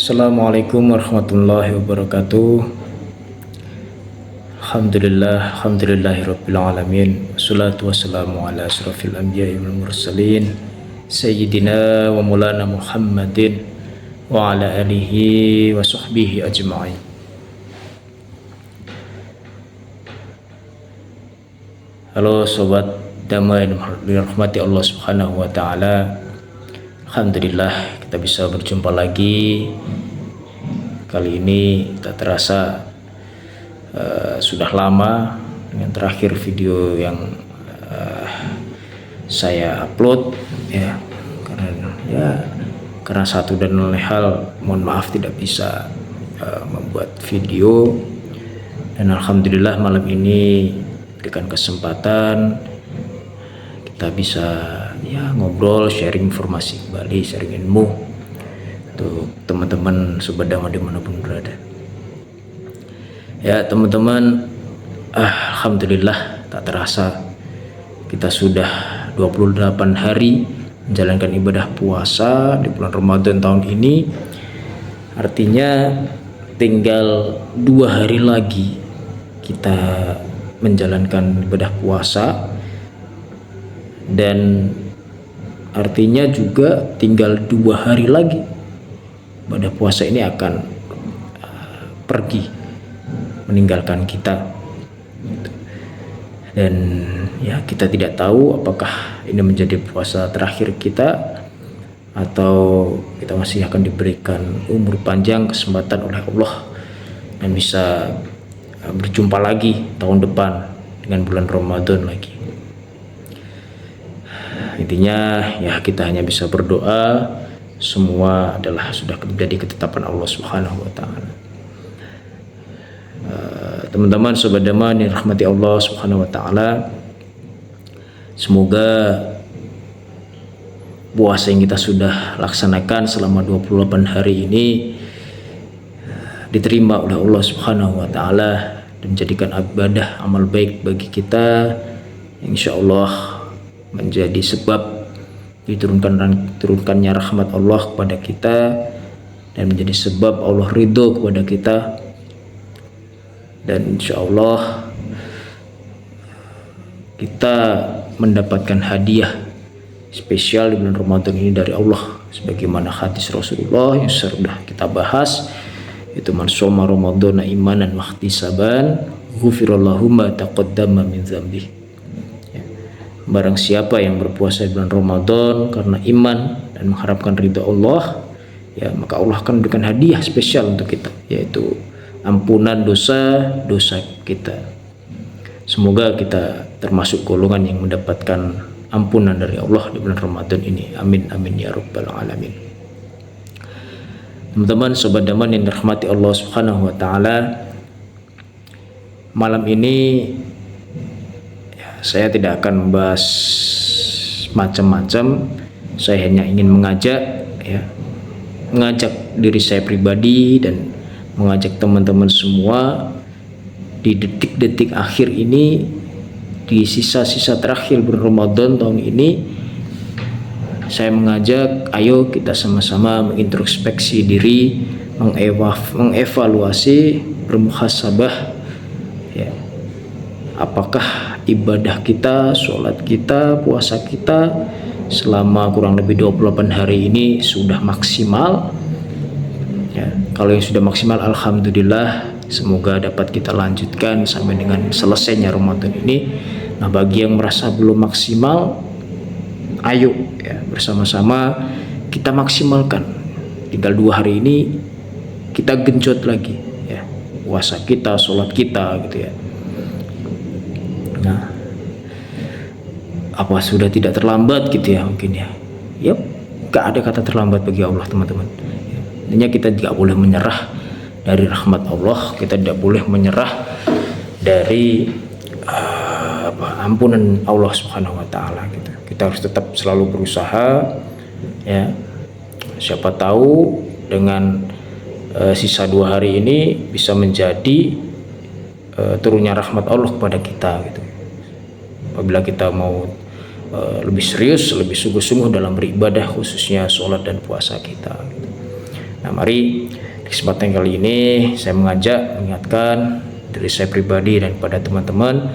Assalamualaikum warahmatullahi wabarakatuh. Alhamdulillahirabbil alamin. Wassalatu wassalamu ala asrofil anbiya'i wal mursalin sayyidina wa maulana Muhammadin wa ala alihi wa sahbihi ajma'in. Halo sobat damai yang dirahmati Allah Subhanahu wa taala. Alhamdulillah kita bisa berjumpa lagi. Kali ini tak terasa sudah lama dengan terakhir video yang saya upload ya, karena satu dan lain hal, mohon maaf tidak bisa membuat video. Dan alhamdulillah malam ini diberikan kesempatan kita bisa ngobrol, sharing informasi kembali, sharing ilmu untuk teman-teman sobat damai dimanapun berada. Ya teman-teman, alhamdulillah tak terasa kita sudah 28 hari menjalankan ibadah puasa di bulan Ramadan tahun ini. Artinya tinggal 2 hari lagi kita menjalankan ibadah puasa, dan artinya juga tinggal 2 hari lagi ibadah puasa ini akan pergi meninggalkan kita. Dan ya, kita tidak tahu apakah ini menjadi puasa terakhir kita atau kita masih akan diberikan umur panjang, kesempatan oleh Allah dan bisa berjumpa lagi tahun depan dengan bulan Ramadan lagi. Intinya ya, kita hanya bisa berdoa, semua adalah sudah menjadi ketetapan Allah Subhanahu wa taala. Teman-teman sobat damai yang dirahmati Allah Subhanahu wa taala, semoga puasa yang kita sudah laksanakan selama 28 hari ini diterima oleh Allah Subhanahu wa taala dan menjadikan ibadah amal baik bagi kita, insyaallah menjadi sebab diturunkannya rahmat Allah kepada kita dan menjadi sebab Allah ridho kepada kita. Dan insyaallah kita mendapatkan hadiah spesial di bulan Ramadan ini dari Allah, sebagaimana hadis Rasulullah yang sudah kita bahas, itu man shoma ramadhana imanan wa ihtisaban ghufirallahu ma taqaddama min dzambi. Barang siapa yang berpuasa di bulan Ramadan karena iman dan mengharapkan ridha Allah, ya maka Allah akan memberikan hadiah spesial untuk kita, yaitu ampunan dosa-dosa kita. Semoga kita termasuk golongan yang mendapatkan ampunan dari Allah di bulan Ramadan ini. Amin amin ya rabbal alamin. Teman-teman sobat damai yang dirahmati Allah Subhanahu wa taala, malam ini saya tidak akan membahas macam-macam. Saya hanya ingin mengajak diri saya pribadi dan mengajak teman-teman semua di detik-detik akhir ini, di sisa-sisa terakhir bulan Ramadan tahun ini. Saya mengajak, ayo kita sama-sama mengintrospeksi diri, mengevaluasi, bermuhasabah ya. Apakah ibadah kita, sholat kita, puasa kita selama kurang lebih 28 hari ini sudah maksimal ya? Kalau yang sudah maksimal, alhamdulillah, semoga dapat kita lanjutkan sampai dengan selesainya Ramadan ini. Nah, bagi yang merasa belum maksimal, ayo ya, bersama-sama kita maksimalkan. Tinggal 2 hari ini kita genjot lagi ya, puasa kita, sholat kita gitu ya. Nah, apa sudah tidak terlambat gitu ya mungkin ya? Yap, gak ada kata terlambat bagi Allah teman-teman. Intinya kita tidak boleh menyerah dari rahmat Allah, kita tidak boleh menyerah dari ampunan Allah Subhanahu wa taala gitu. Kita harus tetap selalu berusaha ya. Siapa tahu dengan sisa 2 hari ini bisa menjadi turunnya rahmat Allah kepada kita gitu. Apabila kita mau lebih serius, lebih sungguh-sungguh dalam beribadah, khususnya sholat dan puasa kita gitu. Nah, mari di kesempatan kali ini saya mengingatkan dari saya pribadi dan kepada teman-teman,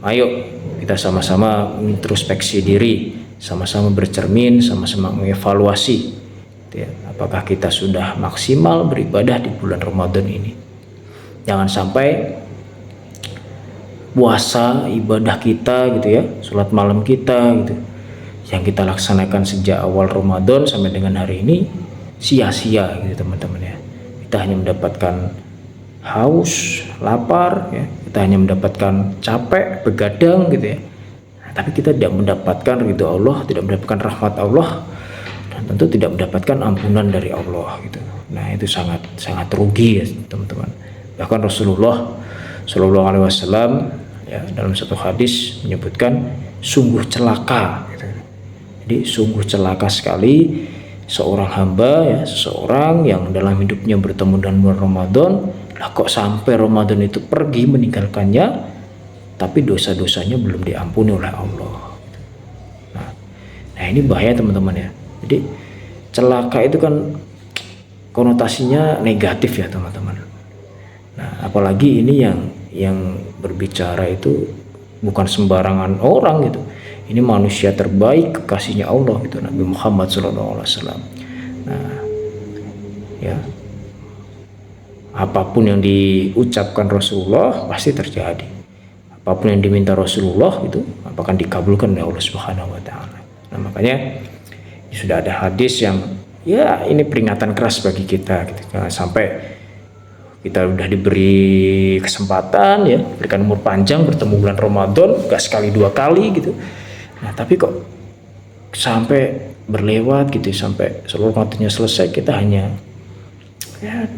ayo kita sama-sama introspeksi diri, sama-sama bercermin, sama-sama mengevaluasi, ya, apakah kita sudah maksimal beribadah di bulan Ramadan ini. Jangan sampai puasa ibadah kita gitu ya, sholat malam kita gitu, yang kita laksanakan sejak awal Ramadan sampai dengan hari ini sia-sia gitu teman-teman ya. Kita hanya mendapatkan haus, lapar ya, kita hanya mendapatkan capek, begadang gitu ya. Nah, tapi kita tidak mendapatkan ridho Allah, tidak mendapatkan rahmat Allah, dan tentu tidak mendapatkan ampunan dari Allah gitu. Nah, itu sangat rugi ya teman-teman. Bahkan Rasulullah Shallallahu Alaihi Wasallam ya, dalam satu hadis menyebutkan sungguh celaka gitu. Jadi sungguh celaka sekali seorang hamba ya, seseorang yang dalam hidupnya bertemu dengan bulan Ramadan, lah kok sampai Ramadan itu pergi meninggalkannya, tapi dosa-dosanya belum diampuni oleh Allah. Nah ini bahaya teman-teman ya. Jadi celaka itu kan konotasinya negatif ya teman-teman. Nah apalagi ini yang berbicara itu bukan sembarangan orang gitu. Ini manusia terbaik, kekasihnya Allah gitu, Nabi Muhammad SAW. Nah, ya, apapun yang diucapkan Rasulullah pasti terjadi. Apapun yang diminta Rasulullah itu akan dikabulkan oleh Allah Subhanahu Wa Taala. Nah, makanya sudah ada hadis yang, ya, ini peringatan keras bagi kita. Gitu. Nah, sampai kita udah diberi kesempatan ya, berikan umur panjang bertemu bulan Ramadan, gak sekali dua kali gitu. Nah tapi kok sampai berlewat gitu, sampai seluruh Ramadannya selesai kita hanya ya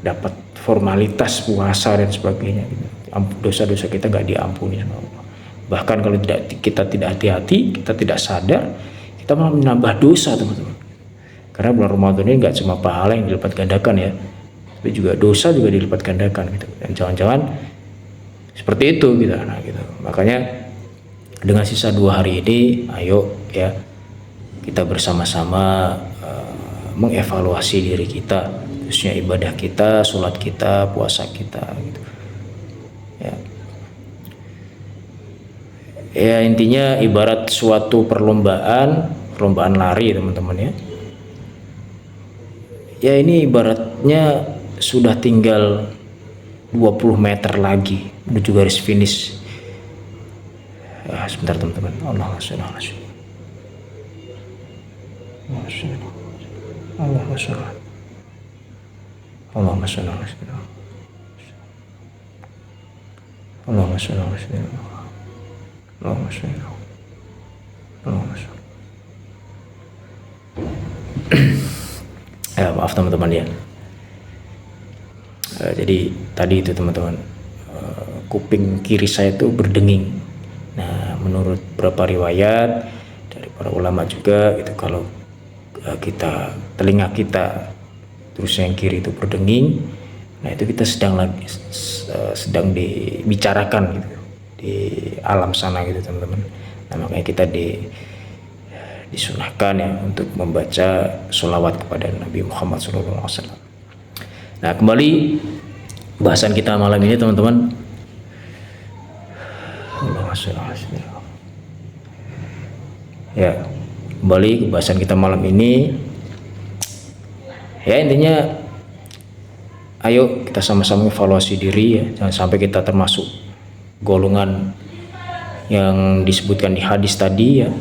dapat formalitas puasa dan sebagainya gitu. Dosa-dosa kita gak diampuni sama Allah. Bahkan kalau kita tidak hati-hati, kita tidak sadar, kita malah menambah dosa teman-teman. Karena bulan Ramadan ini gak cuma pahala yang dilipat gandakan ya, tapi juga dosa juga dilipat gandakan gitu. Dan jangan-jangan seperti itu gitu. Nah gitu. Makanya dengan sisa 2 hari ini, ayo ya kita bersama-sama mengevaluasi diri kita, khususnya ibadah kita, sholat kita, puasa kita gitu. Ya intinya ibarat suatu perlombaan lari teman-teman ya. Ya ini ibaratnya sudah tinggal 20 meter lagi menuju garis finish. Ya, sebentar teman-teman. Allahumma sholli ala sayyidina. Allahumma sholli. Allahumma sholli ala sayyidina. Allahumma sholli ala sayyidina. Allahumma sholli. Allahumma sholli. Ya, maaf teman-teman ya. Jadi tadi itu teman-teman, kuping kiri saya itu berdenging. Nah, menurut beberapa riwayat dari para ulama juga itu, kalau telinga kita terus yang kiri itu berdenging, nah itu kita sedang dibicarakan gitu di alam sana gitu teman-teman. Nah makanya kita disunahkan ya untuk membaca sholawat kepada Nabi Muhammad SAW. Nah kembali bahasan kita malam ini teman-teman. Ya, kembali ke bahasan kita malam ini. Ya intinya, ayo kita sama-sama evaluasi diri ya, jangan sampai kita termasuk golongan yang disebutkan di hadis tadi ya,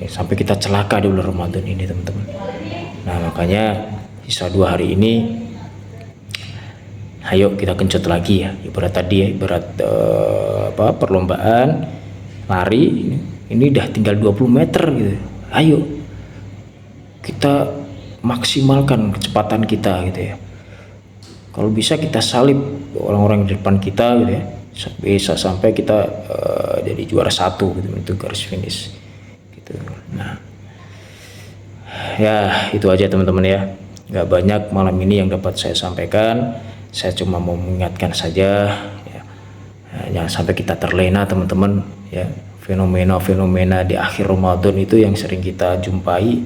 sampai kita celaka di bulan Ramadan ini teman-teman. Nah makanya sisa 2 hari ini, ayo kita kencot lagi ya, ibarat tadi ya, ibarat perlombaan lari, ini udah tinggal 20 meter gitu. Ayo kita maksimalkan kecepatan kita gitu ya. Kalau bisa kita salib orang-orang di depan kita gitu ya, bisa sampai kita jadi juara 1 gitu, itu garis finish gitu. Nah ya itu aja teman-teman ya, nggak banyak malam ini yang dapat saya sampaikan. Saya cuma mau mengingatkan saja ya, jangan sampai kita terlena teman-teman ya, fenomena-fenomena di akhir Ramadan itu yang sering kita jumpai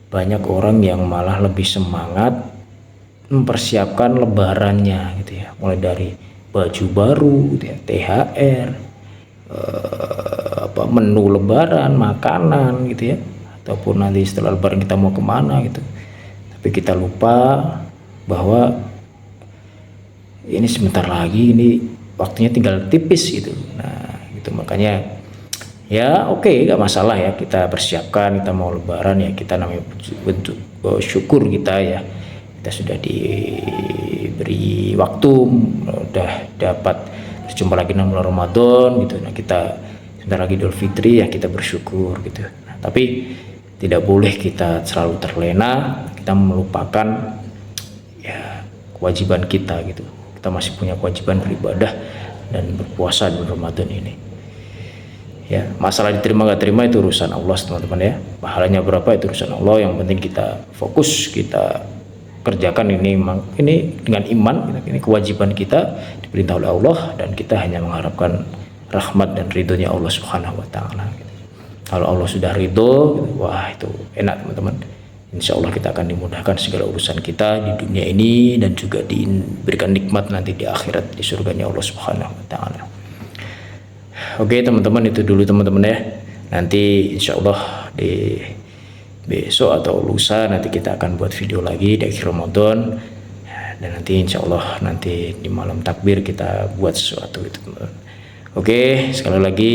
banyak orang yang malah lebih semangat mempersiapkan lebarannya gitu ya, mulai dari baju baru gitu ya, THR, menu lebaran, makanan gitu ya, ataupun nanti setelah lebaran kita mau kemana gitu. Tapi kita lupa bahwa ini sebentar lagi, ini waktunya tinggal tipis gitu. Nah gitu, makanya ya oke, nggak masalah ya kita persiapkan, kita mau lebaran ya, kita namanya bentuk syukur kita ya, kita sudah diberi waktu, udah dapat berjumpa lagi dalam bulan Ramadan gitu. Nah kita sebentar lagi Idul Fitri ya, kita bersyukur gitu. Nah, tapi tidak boleh kita selalu terlena, kita melupakan ya kewajiban kita gitu. Kita masih punya kewajiban beribadah dan berpuasa di bulan Ramadan ini. Ya, masalah diterima gak terima itu urusan Allah teman-teman ya. Pahalanya berapa itu urusan Allah. Yang penting kita fokus, kita kerjakan ini dengan iman. Ini kewajiban kita diperintah oleh Allah, dan kita hanya mengharapkan rahmat dan ridhonya Allah Subhanahu wa taala. Kalau Allah sudah ridho, wah itu enak teman-teman. Insya Allah kita akan dimudahkan segala urusan kita di dunia ini, dan juga diberikan nikmat nanti di akhirat, di surganya Allah Subhanahu wa taala. Oke teman-teman, itu dulu teman-teman ya. Nanti insya Allah di besok atau lusa nanti kita akan buat video lagi di akhir Ramadan, dan nanti insya Allah nanti di malam takbir kita buat sesuatu itu teman-teman. Oke, sekali lagi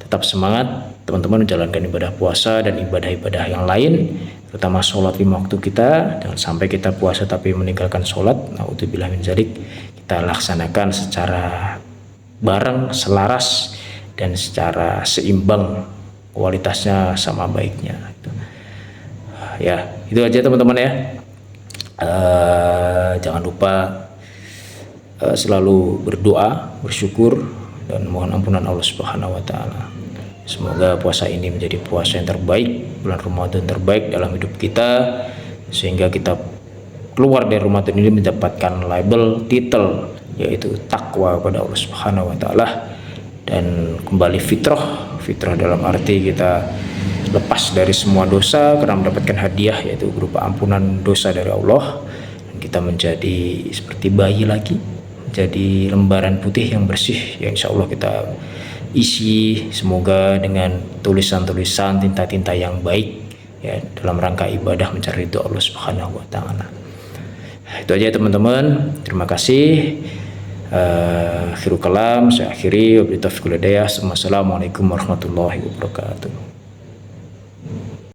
tetap semangat teman-teman menjalankan ibadah puasa dan ibadah-ibadah yang lain, terutama sholat 5 waktu kita. Jangan sampai kita puasa tapi meninggalkan sholat. Naudzubillah min dzalik. Kita laksanakan secara bareng, selaras, dan secara seimbang, kualitasnya sama baiknya. Ya, itu aja teman-teman ya. Jangan lupa selalu berdoa, bersyukur, dan mohon ampunan Allah Subhanahu wa taala. Semoga puasa ini menjadi puasa yang terbaik, bulan Ramadan terbaik dalam hidup kita, sehingga kita keluar dari Ramadan ini mendapatkan label, titel, yaitu takwa pada Allah Subhanahu wa taala, dan kembali fitrah dalam arti kita lepas dari semua dosa karena mendapatkan hadiah, yaitu berupa ampunan dosa dari Allah, dan kita menjadi seperti bayi lagi, menjadi lembaran putih yang bersih yang insya Allah kita isi semoga dengan tulisan-tulisan, tinta-tinta yang baik ya, dalam rangka ibadah mencari ridho Allah Subhanahu wa taala. Itu aja teman-teman, terima kasih. Akhirul kalam saya akhiri, wabillahi taufiq wal hidayah. Assalamualaikum warahmatullahi wabarakatuh.